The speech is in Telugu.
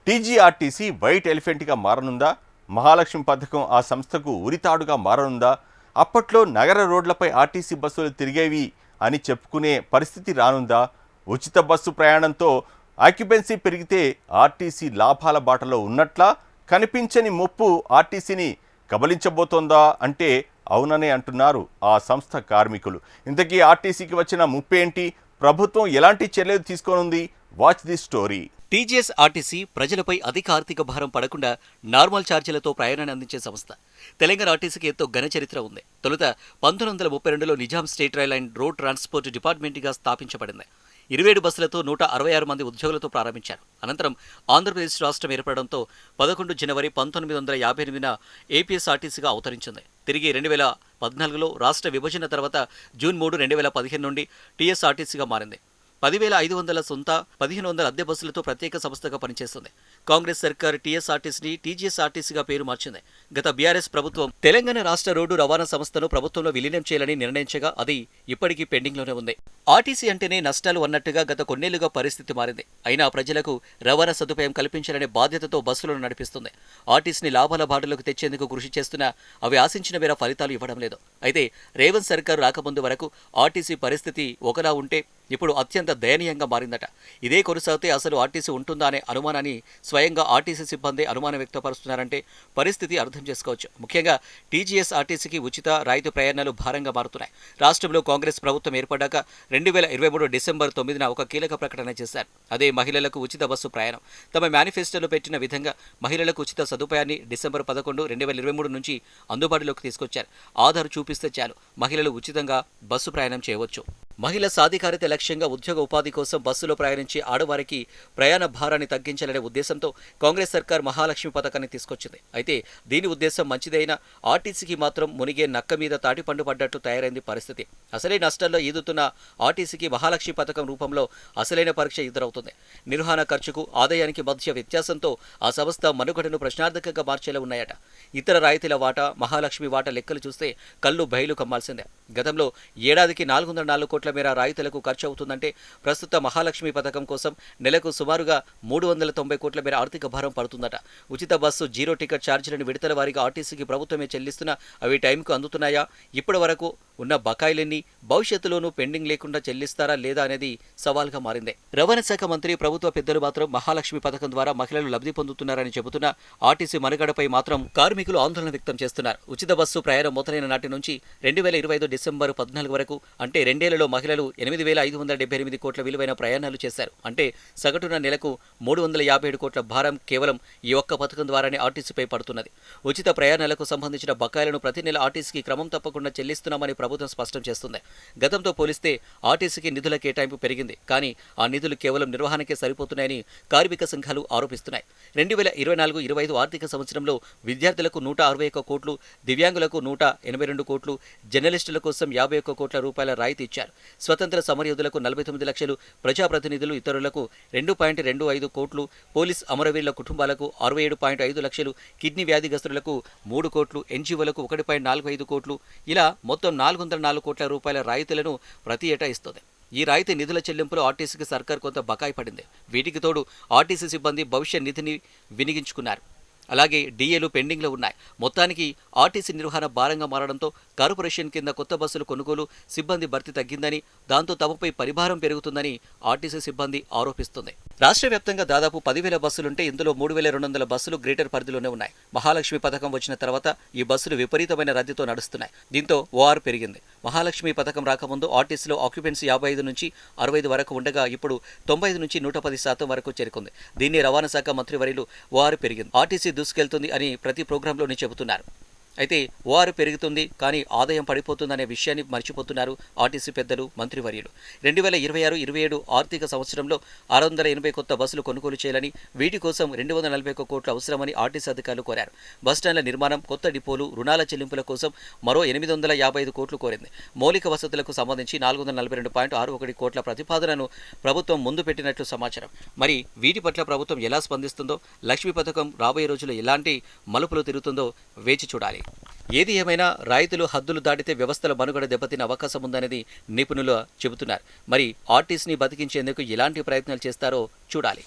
టీజీఆర్టీసీ వైట్ ఎలిఫెంట్గా మారనుందా? మహాలక్ష్మి పథకం ఆ సంస్థకు ఉరితాడుగా మారనుందా? అప్పట్లో నగర రోడ్లపై ఆర్టీసీ బస్సులు తిరిగేవి అని చెప్పుకునే పరిస్థితి రానుందా? ఉచిత బస్సు ప్రయాణంతో ఆక్యుపెన్సీ పెరిగితే ఆర్టీసీ లాభాల బాటలో ఉన్నట్లా? కనిపించని ముప్పు ఆర్టీసీని కబలించబోతోందా అంటే అవుననే అంటున్నారు ఆ సంస్థ కార్మికులు. ఇంతకీ ఆర్టీసీకి వచ్చిన ముప్పేంటి? ప్రభుత్వం ఎలాంటి చర్యలు తీసుకోనుంది? Watch the story. TGS RTC ప్రజలపై అధిక ఆర్థిక భారం పడకుండా నార్మల్ ఛార్జీలతో ప్రయాణాన్ని అందించే సంస్థ. తెలంగాణ ఆర్టీసీకి ఎంతో ఘన చరిత్ర ఉంది. తొలుత 1932లో Nizam state rail and road transport డిపార్ట్మెంట్గా స్థాపించబడింది. 27 బస్సులతో 166 మంది ఉద్యోగులతో ప్రారంభించారు. అనంతరం ఆంధ్రప్రదేశ్ రాష్ట్రం ఏర్పడడంతో 11 జనవరి 1958న ఏపీఎస్ఆర్టీసీగా అవతరించింది. తిరిగి 2014లో రాష్ట్ర విభజన తర్వాత జూన్ 3, 2015 నుండి టీఎస్ఆర్టీసీగా మారింది. 10,500 సొంత, 1,500 అద్దె బస్సులతో ప్రత్యేక సంస్థగా పనిచేస్తుంది. కాంగ్రెస్ సర్కార్ టీఎస్ఆర్టీసీని టీజీఎస్ఆర్టీసీగా పేరు మార్చింది. గత బీఆర్ఎస్ ప్రభుత్వం తెలంగాణ రాష్ట్ర రోడ్డు రవాణా సంస్థను ప్రభుత్వంలో విలీనం చేయాలని నిర్ణయించగా అది ఇప్పటికీ పెండింగ్లోనే ఉంది. ఆర్టీసీ అంటేనే నష్టాలు అన్నట్టుగా గత కొన్నేళ్లుగా పరిస్థితి మారింది. అయినా ప్రజలకు రవాణా సదుపాయం కల్పించాలనే బాధ్యతతో బస్సులను నడిపిస్తుంది. ఆర్టీసీని లాభాల బాటలోకి తెచ్చేందుకు కృషి చేస్తున్నా అవి ఆశించిన మేర ఫలితాలు ఇవ్వడం లేదు. అయితే రేవంత్ సర్కారు రాకముందు వరకు ఆర్టీసీ పరిస్థితి ఒకలా ఉంటే ఇప్పుడు అత్యంత దయనీయంగా మారిందట. ఇదే కొనసాగితే అసలు ఆర్టీసీ ఉంటుందా అనే అనుమానాన్ని స్వయంగా ఆర్టీసీ సిబ్బంది అనుమానం వ్యక్తపరుస్తున్నారంటే పరిస్థితి అర్థం చేసుకోవచ్చు. ముఖ్యంగా టీజీఎస్ ఆర్టీసీకి ఉచిత రాయితీ ప్రయాణాలు భారంగా మారుతున్నాయి. రాష్ట్రంలో కాంగ్రెస్ ప్రభుత్వం ఏర్పడ్డాక 2023 డిసెంబర్ 9న ఒక కీలక ప్రకటన చేశారు. అదే మహిళలకు ఉచిత బస్సు ప్రయాణం. తమ మేనిఫెస్టోలో పెట్టిన విధంగా మహిళలకు ఉచిత సదుపాయాన్ని డిసెంబర్ 11, 2023 నుంచి అందుబాటులోకి తీసుకొచ్చారు. ఆధార్ చూపిస్తే చాలు మహిళలు ఉచితంగా బస్సు ప్రయాణం చేయవచ్చు. మహిళా సాధికారిత లక్ష్యంగా ఉద్యోగ ఉపాధి కోసం బస్సులో ప్రయాణించే ఆడవారికి ప్రయాణ భారాన్ని తగ్గించాలనే ఉద్దేశంతో కాంగ్రెస్ సర్కార్ మహాలక్ష్మి పథకాన్ని తీసుకొచ్చింది. అయితే దీని ఉద్దేశం మంచిదైనా ఆర్టీసీకి మాత్రం మునిగే నక్క మీద తాటిపండు పడ్డట్టు తయారైంది పరిస్థితి. అసలే నష్టాల్లో ఈదుతున్న ఆర్టీసీకి మహాలక్ష్మి పథకం రూపంలో అసలైన పరీక్ష ఎదురవుతుంది. నిర్వహణ ఖర్చుకు ఆదాయానికి మధ్య వ్యత్యాసంతో ఆ సంస్థ మనుగడను ప్రశ్నార్థకంగా మార్చేలా ఉన్నాయట. ఇతర రాయితీల వాటా, మహాలక్ష్మి వాటా లెక్కలు చూస్తే కళ్ళు బయలు కమ్మాల్సిందే. గతంలో ఏడాదికి 404 కోట్ల మేర రాయితీలకు ఖర్చు అవుతుందంటే ప్రస్తుత మహాలక్ష్మి పథకం కోసం నెలకు సుమారుగా 390 కోట్ల మేర ఆర్థిక భారం పడుతుందట. ఉచిత బస్సు, జీరో టికెట్ ఛార్జీలను విడతల వారీగా ఆర్టీసీకి ప్రభుత్వమే చెల్లిస్తున్నా అవి టైంకు అందుతున్నాయా? ఇప్పటి వరకు ఉన్న బకాయిలన్నీ భవిష్యత్తులోనూ పెండింగ్ లేకుండా చెల్లిస్తారా లేదా అనేది సవాల్గా మారింది. రవాణా శాఖ మంత్రి, ప్రభుత్వ పెద్దలు మాత్రం మహాలక్ష్మి పథకం ద్వారా మహిళలు లబ్ధి పొందుతున్నారని చెబుతున్నా ఆర్టీసీ మనుగడపై మాత్రం కార్మికులు ఆందోళన వ్యక్తం చేస్తున్నారు. ఉచిత బస్సు ప్రయాణం మొదలైన నాటి నుంచి 2025 డిసెంబర్ 14 వరకు అంటే రెండేళ్లలో మహిళలు 8,578 కోట్ల విలువైన ప్రయాణాలు చేశారు. అంటే సగటున నెలకు 357 కోట్ల భారం కేవలం ఈ ఒక్క పథకం ద్వారానే ఆర్టీసీపై పడుతున్నది. ఉచిత ప్రయాణాలకు సంబంధించిన బకాయిలను ప్రతి నెల ఆర్టీసీకి క్రమం తప్పకుండా చెల్లిస్తున్నామని ప్రభుత్వం స్పష్టం చేస్తుంది. గతంతో పోలిస్తే ఆర్టీసీకి నిధుల కేటాయింపు పెరిగింది. కానీ ఆ నిధులు కేవలం నిర్వహణకే సరిపోతున్నాయని కార్మిక సంఘాలు ఆరోపిస్తున్నాయి. 2024-25 ఆర్థిక సంవత్సరంలో విద్యార్థులకు 161 కోట్లు, దివ్యాంగులకు 182 కోట్లు, జర్నలిస్టుల కోసం 51 కోట్ల రూపాయల రాయితీ ఇచ్చారు. స్వతంత్ర సమరయోధులకు 49 లక్షలు, ప్రజాప్రతినిధులు ఇతరులకు 2.25 కోట్లు, పోలీస్ అమరవీరుల కుటుంబాలకు 67.5 లక్షలు, కిడ్నీ వ్యాధిగ్రస్తులకు 3 కోట్లు, ఎన్జీఓలకు 1.45 కోట్లు, ఇలా మొత్తం 404 కోట్ల రూపాయల రాయితీలను ప్రతి ఏటా ఇస్తుంది. ఈ రాయితీ నిధుల చెల్లింపులో ఆర్టీసీకి సర్కార్ కొంత బకాయి పడింది. వీటికి తోడు ఆర్టీసీ సిబ్బంది భవిష్య నిధిని వినియోగించుకున్నారు. అలాగే డీఏలు పెండింగ్లో ఉన్నాయి. మొత్తానికి ఆర్టీసీ నిర్వహణ భారంగా మారడంతో కార్పొరేషన్ కింద కొత్త బస్సులు కొనుగోలు, సిబ్బంది భర్తీ తగ్గిందని, దాంతో తమపై పరిభారం పెరుగుతుందని ఆర్టీసీ సిబ్బంది ఆరోపిస్తుంది. రాష్ట్ర వ్యాప్తంగా దాదాపు 10,000 బస్సులుంటే ఇందులో 3,200 బస్సులు గ్రేటర్ పరిధిలోనే ఉన్నాయి. మహాలక్ష్మి పథకం వచ్చిన తర్వాత ఈ బస్సులు విపరీతమైన రద్దీతో నడుస్తున్నాయి. దీంతో ఓఆర్ పెరిగింది. మహాలక్ష్మి పథకం రాకముందు ఆర్టీసీలో ఆక్యుపెన్సీ 55 నుంచి 65 వరకు ఉండగా ఇప్పుడు 95 నుంచి 110% వరకు చేరుకుంది. దీన్ని రవాణా శాఖ మంత్రివర్యులు ఓఆర్ పెరిగింది, ఆర్టీసీ దూసుకెళ్తుంది అని ప్రతి ప్రోగ్రాంలోనే చెబుతున్నారు. అయితే ఓఆర్ పెరుగుతుంది కానీ ఆదాయం పడిపోతుందనే విషయాన్ని మర్చిపోతున్నారు ఆర్టీసీ పెద్దలు, మంత్రివర్యులు. 2026-27 ఆర్థిక సంవత్సరంలో 680 కొత్త బస్సులు కొనుగోలు చేయాలని, వీటి కోసం 241 కోట్లు అవసరమని ఆర్టీసీ అధికారులు కోరారు. బస్టాండ్ల నిర్మాణం, కొత్త డిపోలు, రుణాల చెల్లింపుల కోసం మరో 855 కోట్లు కోరింది. మౌలిక వసతులకు సంబంధించి 442.61 కోట్ల ప్రతిపాదనను ప్రభుత్వం ముందు పెట్టినట్లు సమాచారం. మరి వీటి పట్ల ప్రభుత్వం ఎలా స్పందిస్తుందో, లక్ష్మీ పథకం రాబోయే రోజుల్లో ఎలాంటి మలుపులు తిరుగుతుందో వేచి చూడాలి. ఏది ఏమైనా రైతులు హద్దులు దాటితే వ్యవస్థల మనుగడ దెబ్బతినే అవకాశం ఉందనేది నిపుణులు చెబుతున్నారు. మరి ఆర్టీసీని బతికించేందుకు ఎలాంటి ప్రయత్నాలు చేస్తారో చూడాలి.